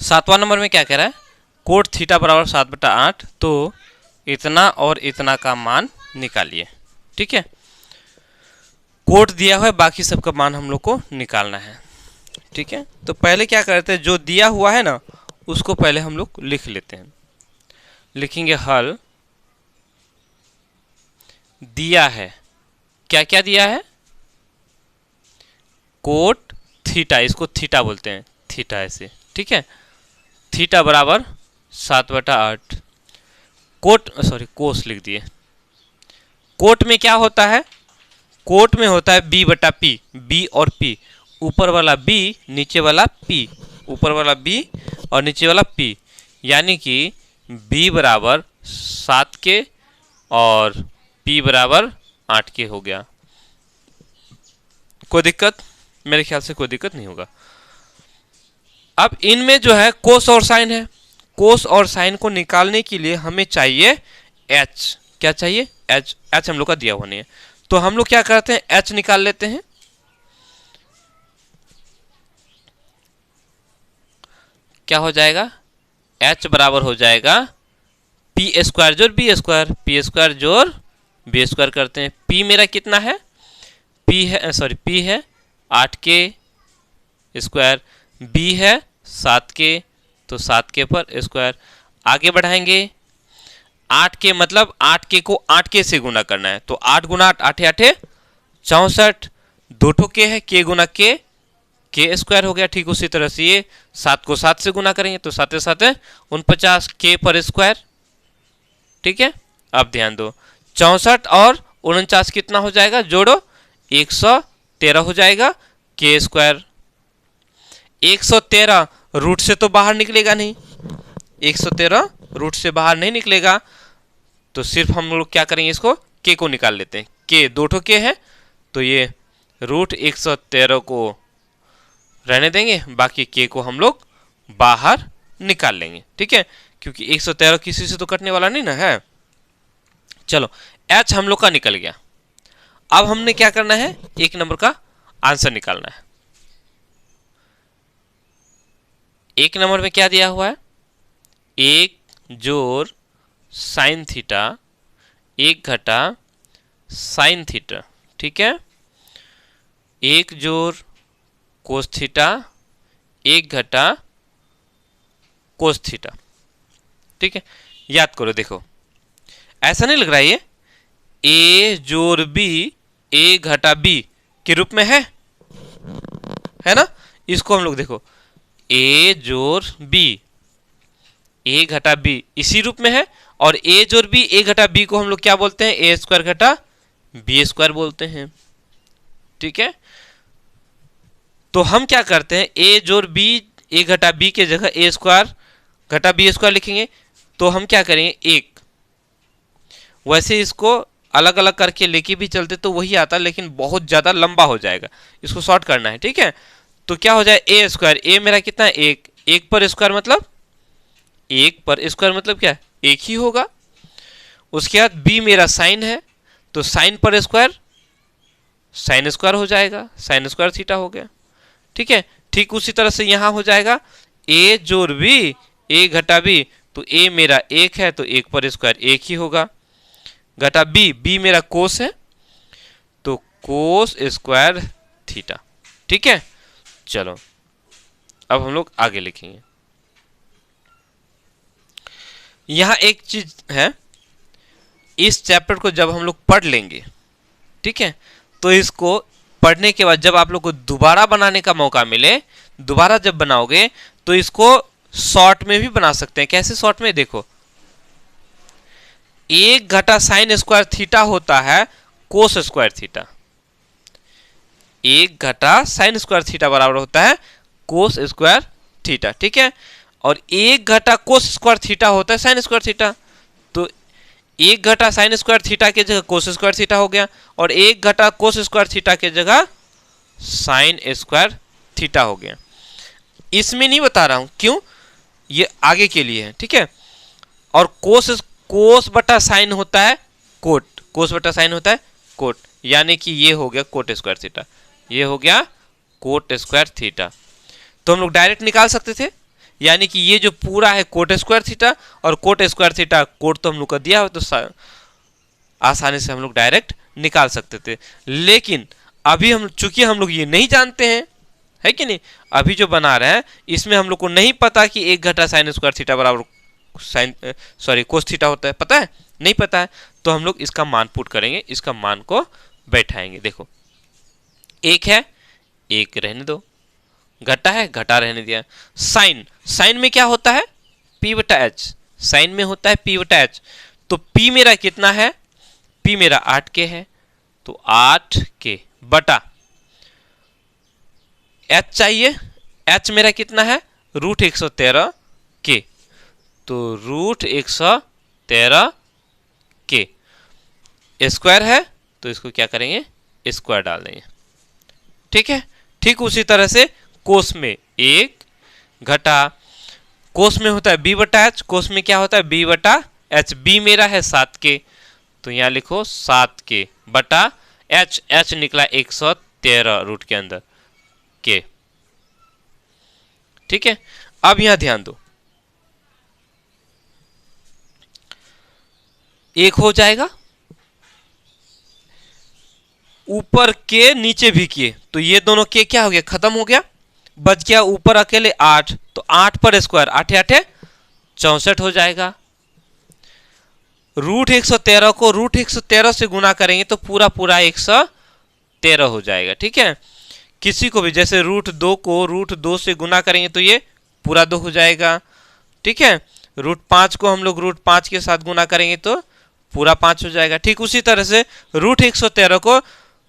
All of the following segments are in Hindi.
7वां नंबर में क्या कह रहा है, कोट थीटा बराबर 7/8, तो इतना और इतना का मान निकालिए। ठीक है, कोट दिया हुआ है, बाकी सबका मान हम लोग को निकालना है। ठीक है, तो पहले क्या करते हैं, जो दिया हुआ है ना उसको पहले हम लोग लिख लेते हैं। लिखेंगे हल दिया है, क्या क्या दिया है, कोट थीटा, इसको थीटा बोलते हैं, थीटा ऐसे। ठीक है, थीटा बराबर 7/8, कोट सॉरी कोस लिख दिए। कोट में क्या होता है, कोट में होता है b/p, b और p, ऊपर वाला b नीचे वाला p, ऊपर वाला b और नीचे वाला p, यानी कि b बराबर 7 के और p बराबर 8 के हो गया। कोई दिक्कत, मेरे ख्याल से कोई दिक्कत नहीं होगा। अब इनमें जो है कोस और साइन है, कोस और साइन को निकालने के लिए हमें चाहिए h। क्या चाहिए, h। h हम लोग का दिया हुआ नहीं है, तो हम लोग क्या करते हैं, h निकाल लेते हैं। क्या हो जाएगा, h बराबर हो जाएगा पी स्क्वायर जोड़ बी स्क्वायर, पी स्क्वायर जोड़ बी स्क्वायर करते हैं। p मेरा कितना है, p है सॉरी p है 8 के स्क्वायर, b है 7 के, तो 7 के पर स्क्वायर। आगे बढ़ाएंगे, 8 के मतलब 8 के को 8 के से गुना करना है, तो 8 गुना 8 8 8 64, 2 ठो के है, के गुना के स्क्वायर हो गया। ठीक उसी तरह से ये 7 को 7 से गुना करेंगे तो 7 7 49 के पर स्क्वायर। ठीक है, अब ध्यान दो, 64 और 49 कितना हो जाएगा, जोड़ो 113 हो जाएगा के स्क्वायर। 113 रूट से तो बाहर निकलेगा नहीं, 113 रूट से बाहर नहीं निकलेगा, तो सिर्फ हम लोग क्या करेंगे, इसको के को निकाल लेते हैं। के 2 ठो के है, तो ये रूट 113 को रहने देंगे, बाकी के को हम लोग बाहर निकाल लेंगे। ठीक है, क्योंकि 113 किसी से तो कटने वाला नहीं ना है। चलो h हम लोग का निकल गया। अब हमने क्या करना है, 1 नंबर का आंसर निकालना है। 1 नंबर में क्या दिया हुआ है, 1 जोड़ साइन थीटा 1 घटा साइन थीटा। ठीक है, 1 जोड़ कोस थीटा 1 घटा कोस थीटा। ठीक है, याद करो, देखो ऐसा नहीं लग रहा है, ये a जोड़ b a घटा b के रूप में है ना। इसको हम लोग देखो a जोड़ b a घटा b इसी रूप में है, और a जोड़ b a घटा b को हम लोग क्या बोलते हैं, a स्क्वायर घटा b स्क्वायर बोलते हैं। ठीक है, तो हम क्या करते हैं, a जोड़ b a घटा b के जगह a स्क्वायर घटा b स्क्वायर लिखेंगे, तो हम क्या करेंगे, 1। वैसे इसको अलग अलग करके लेके भी चलते तो वही आता, लेकिन बहुत ज़्यादा लंबा हो जाएगा, इसको शॉर्ट करना है। ठीक है, तो क्या हो जाए, ए स्क्वायर, ए मेरा कितना है 1, 1 पर स्क्वायर मतलब 1 पर स्क्वायर मतलब क्या, 1 ही होगा। उसके बाद बी मेरा साइन है, तो साइन पर स्क्वायर साइन स्क्वायर हो जाएगा, साइन स्क्वायर थीटा हो गया। ठीक है, ठीक उसी तरह से यहाँ हो जाएगा a जोड़ b a घटा b, तो a मेरा 1 है, तो 1 पर स्क्वायर 1 ही होगा, घटा b मेरा कोस है, तो कोस स्क्वायर थीटा। ठीक है, चलो अब हम लोग आगे लिखेंगे। यहाँ एक चीज है, इस चैप्टर को जब हम लोग पढ़ लेंगे, ठीक है, तो इसको पढ़ने के बाद जब आप लोग को दोबारा बनाने का मौका मिले, दोबारा जब बनाओगे तो इसको शॉर्ट में भी बना सकते हैं। कैसे शॉर्ट में, देखो 1 घटा साइन स्क्वायर थीटा होता है कोस स्क्वायर थीटा, 1 घटा साइन स्क्वायर थीटा बराबर होता है कोस स्क्वायर थीटा। ठीक है, और 1 घटा कोस स्क्वायर थीटा होता है साइन स्क्वायर थीटा, तो 1 घटा साइन स्क्वायर थीटा के जगह कोस स्क्वायर थीटा हो गया, और 1 घटा कोस स्क्वायर थीटा के जगह साइन स्क्वायर थीटा हो गया। इसमें नहीं बता रहा हूं, क्यों, ये आगे के लिए है। ठीक है, और कोस बटा साइन होता है कोट, कोस बटा साइन होता है कोट, यानी कि ये हो गया कोट स्क्वायर थीटा, ये हो गया कोट स्क्वायर थीटा। तो हम लोग डायरेक्ट निकाल सकते थे, यानी कि ये जो पूरा है कोट स्क्वायर थीटा, और कोट स्क्वायर थीटा कोट तो हम लोग का दिया हो, तो आसानी से हम लोग डायरेक्ट निकाल सकते थे। लेकिन अभी हम चूंकि हम लोग ये नहीं जानते हैं, है कि नहीं, अभी जो बना रहे हैं इसमें हम लोग को नहीं पता कि 1 घटा साइन स्क्वायर थीटा बराबर कोस थीटा होता है, पता है? नहीं पता है। तो हम लोग इसका मान पुट करेंगे, इसका मान को बैठाएंगे। देखो 1 है, 1 रहने दो, घटा है, घटा रहने दिया। साइन, साइन में क्या होता है? P बटा एच, साइन में होता है P बटा एच। तो P मेरा कितना है? P मेरा 8K है, तो 8K बटा H चाहिए, H मेरा कितना है? रूट 113K, तो रूट 113K स्क्वायर है, तो इसको क्या करेंगे? स्क्वायर डाल देंगे, ठीक है। ठीक उसी तरह से कोस में 1 घटा, कोस में होता है B बटा एच, कोस में क्या होता है? B बटा एच। B मेरा है 7K, तो यहाँ लिखो 7K बटा एच, एच निकला 113 रूट के अंदर K, ठीक है। अब यहां ध्यान दो, 1 हो जाएगा, ऊपर के नीचे भी किए, तो ये दोनों के क्या हो गया? खत्म हो गया, बच गया ऊपर अकेले 8, तो 8 पर स्क्वायर, 8 8 64 हो जाएगा। रूट 113 को रूट 113 से गुना करेंगे तो पूरा पूरा 113 हो जाएगा, ठीक है। किसी को भी जैसे रूट 2 को रूट 2 से गुना करेंगे तो ये पूरा 2 हो जाएगा, ठीक है। रूट 5 को हम लोग रूट 5 के साथ गुना करेंगे तो पूरा 5 हो जाएगा। ठीक उसी तरह से रूट 113 को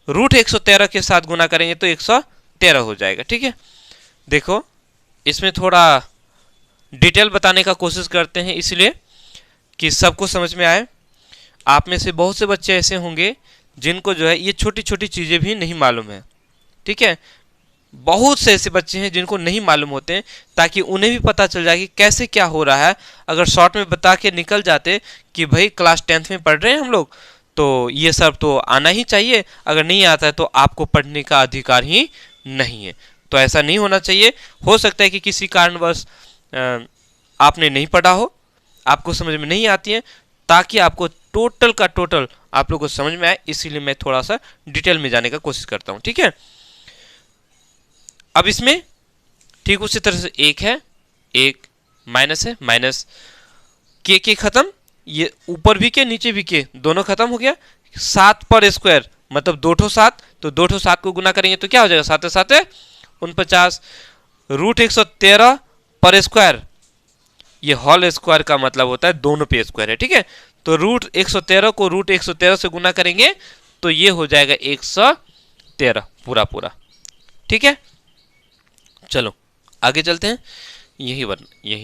रूट 113 के साथ गुना करेंगे तो 113 हो जाएगा, ठीक है। देखो इसमें थोड़ा डिटेल बताने का कोशिश करते हैं, इसलिए कि सबको समझ में आए। आप में से बहुत से बच्चे ऐसे होंगे जिनको जो है ये छोटी छोटी चीज़ें भी नहीं मालूम है, ठीक है। बहुत से ऐसे बच्चे हैं जिनको नहीं मालूम होते हैं, ताकि उन्हें भी पता चल जाए कि कैसे क्या हो रहा है। अगर शॉर्ट में बता के निकल जाते कि भाई क्लास 10th में पढ़ रहे हैं हम लोग, तो ये सब तो आना ही चाहिए, अगर नहीं आता है तो आपको पढ़ने का अधिकार ही नहीं है। तो ऐसा नहीं होना चाहिए। हो सकता है कि किसी कारणवश आपने नहीं पढ़ा हो, आपको समझ में नहीं आती है, ताकि आपको टोटल का टोटल आप लोग को समझ में आए, इसीलिए मैं थोड़ा सा डिटेल में जाने का कोशिश करता हूँ, ठीक है। अब इसमें ठीक उसी तरह से 1 है, 1 माइनस है, माइनस के खत्म, ये ऊपर भी के नीचे भी के दोनों खत्म हो गया। 7 पर स्क्वायर मतलब 2 ठो 7, तो 2 ठो 7 को गुना करेंगे तो क्या हो जाएगा? 7 7 49। रूट 113 पर स्क्वायर, ये होल स्क्वायर का मतलब होता है दोनों पे स्क्वायर है, ठीक है। तो रूट 113 को रूट 113 से गुना करेंगे तो ये हो जाएगा 113 पूरा पूरा, ठीक है। चलो आगे चलते हैं, यही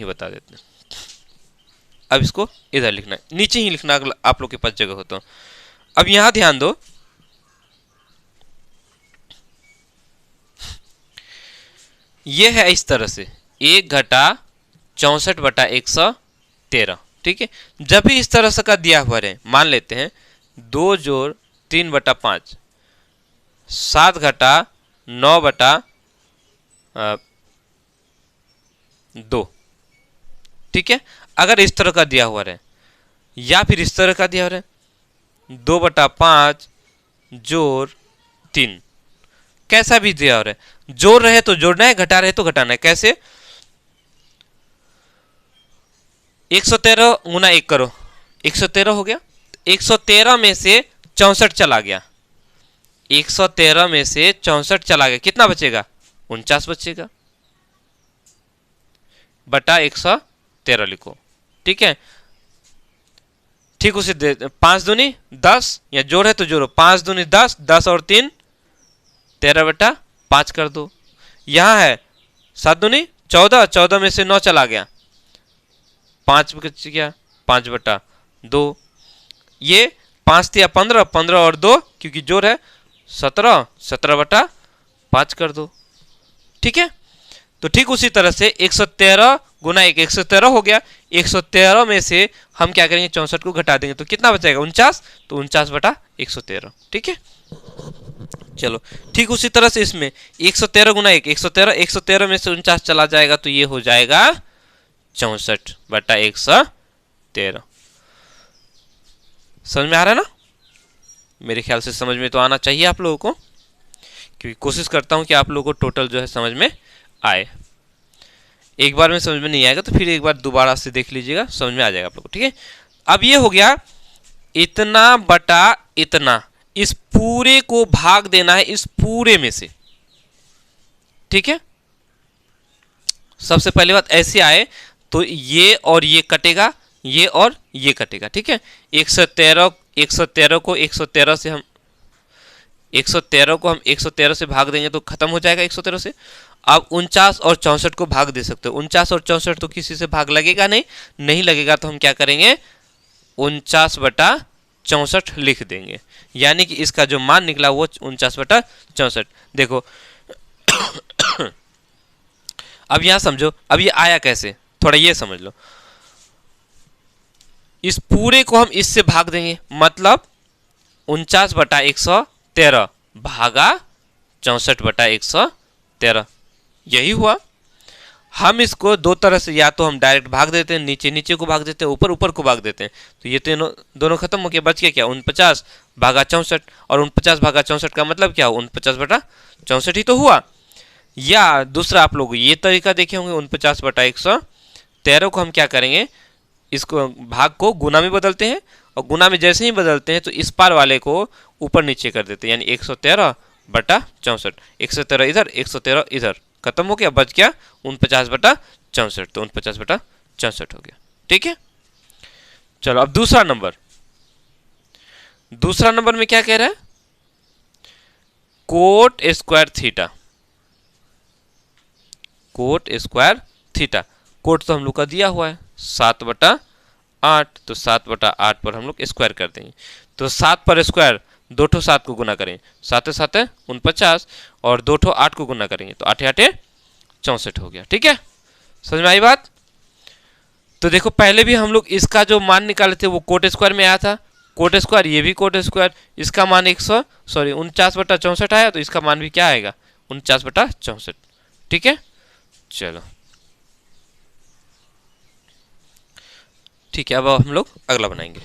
बता देते हैं। अब इसको इधर लिखना है, नीचे ही लिखना आप लोग के पास जगह हो तो। अब यहां ध्यान दो, ये है इस तरह से 1 घटा 64 बटा 113, ठीक है। जब भी इस तरह से का दिया हुआ है, मान लेते हैं 2 जोड़ 3 बटा 5, 7 घटा 9 बटा 2, ठीक है। अगर इस तरह का दिया हुआ है या फिर इस तरह का दिया हुआ है 2 बटा 5 जोड़ 3, कैसा भी दिया हुआ है, जोड़ रहे तो जोड़ना है, घटा रहे तो घटाना है। कैसे? 113 गुना 1 करो, 113 हो गया। 113 में से 64 चला गया, 113 में से 64 चला गया, कितना बचेगा? 49 बचेगा, बटा 113 लिखो, ठीक है। ठीक उसे 5 दूनी 10, या जोड़ है तो जोड़ो, 5 दूनी 10, 10 और 3 13 बटा 5 कर दो। यहां है 7 दूनी 14, 14 में से 9 चला गया, 5 बच गया, 5 बटा 2। ये 5 दिया 15, 15 और 2 क्योंकि जोड़ है 17, 17 बटा 5 कर दो, ठीक है। तो ठीक उसी तरह से 113 गुना 1, 113 हो गया। 113 में से हम क्या करेंगे? 64 को घटा देंगे तो कितना बचेगा? 49, तो 49 बटा 113, ठीक है। चलो ठीक उसी तरह से इसमें 113 गुना 1, 113, 113 में से 49 चला जाएगा तो ये हो जाएगा 64/113। समझ में आ रहा है ना? मेरे ख्याल से समझ में तो आना चाहिए आप लोगों को, क्योंकि कोशिश करता हूं कि आप लोगों को टोटल जो है समझ में आए। एक बार में समझ में नहीं आएगा तो फिर एक बार दोबारा से देख लीजिएगा, समझ में आ जाएगा आप लोगों को। ठीक है, अब ये हो गया इतना बटा इतना, इस पूरे को भाग देना है इस पूरे में से। ठीक है, सबसे पहली बात ऐसे आए तो ये और ये कटेगा, ये और ये कटेगा। ठीक है, 113 को 113 से हम 113 से भाग देंगे तो खत्म हो जाएगा 113 से। अब 49 और 64 को भाग दे सकते हो। 49 और 64 तो किसी से भाग लगेगा नहीं लगेगा, तो हम क्या करेंगे 49/64 लिख देंगे, यानी कि इसका जो मान निकला वो 49/64। देखो अब यहां समझो, अब ये आया कैसे, थोड़ा ये समझ लो। इस पूरे को हम इससे भाग देंगे, मतलब 49/113 भागा 64/113, यही हुआ। हम इसको दो तरह से, या तो हम डायरेक्ट भाग देते हैं, नीचे नीचे को भाग देते हैं, ऊपर ऊपर को भाग देते हैं, तो ये दोनों खत्म हो गया, बच गया क्या 49/64। और 49/64 का मतलब क्या हो 49/64 ही तो हुआ। या दूसरा आप लोग ये तरीका देखे होंगे, 49/113 को हम क्या करेंगे, इसको भाग को गुना में बदलते हैं, और गुना में जैसे ही बदलते हैं तो इस पार वाले को ऊपर नीचे कर देते हैं, यानी 113/64। 113 इधर 113 इधर, खत्म हो गया, बच गया 49/64, तो 49/64 हो गया। ठीक है, चलो अब दूसरा नंबर में क्या कह रहा है, कोट स्क्वायर थीटा। कोट तो हम लोग का दिया हुआ है 7/8, तो 7/8 पर हम लोग स्क्वायर कर देंगे, तो 7 पर स्क्वायर, 2 ठो 7 को गुना करेंगे, 7 7 49, और 2 ठो 8 को गुना करेंगे तो 8 8 64 हो गया। ठीक है, समझ में आई बात? तो देखो पहले भी हम लोग इसका जो मान निकाले थे वो कोट स्क्वायर में आया था, कोट स्क्वायर, ये भी कोट स्क्वायर, इसका मान 49/64 आया, तो इसका मान भी क्या आएगा 49/64। ठीक है, चलो ठीक है, अब हम लोग अगला बनाएंगे।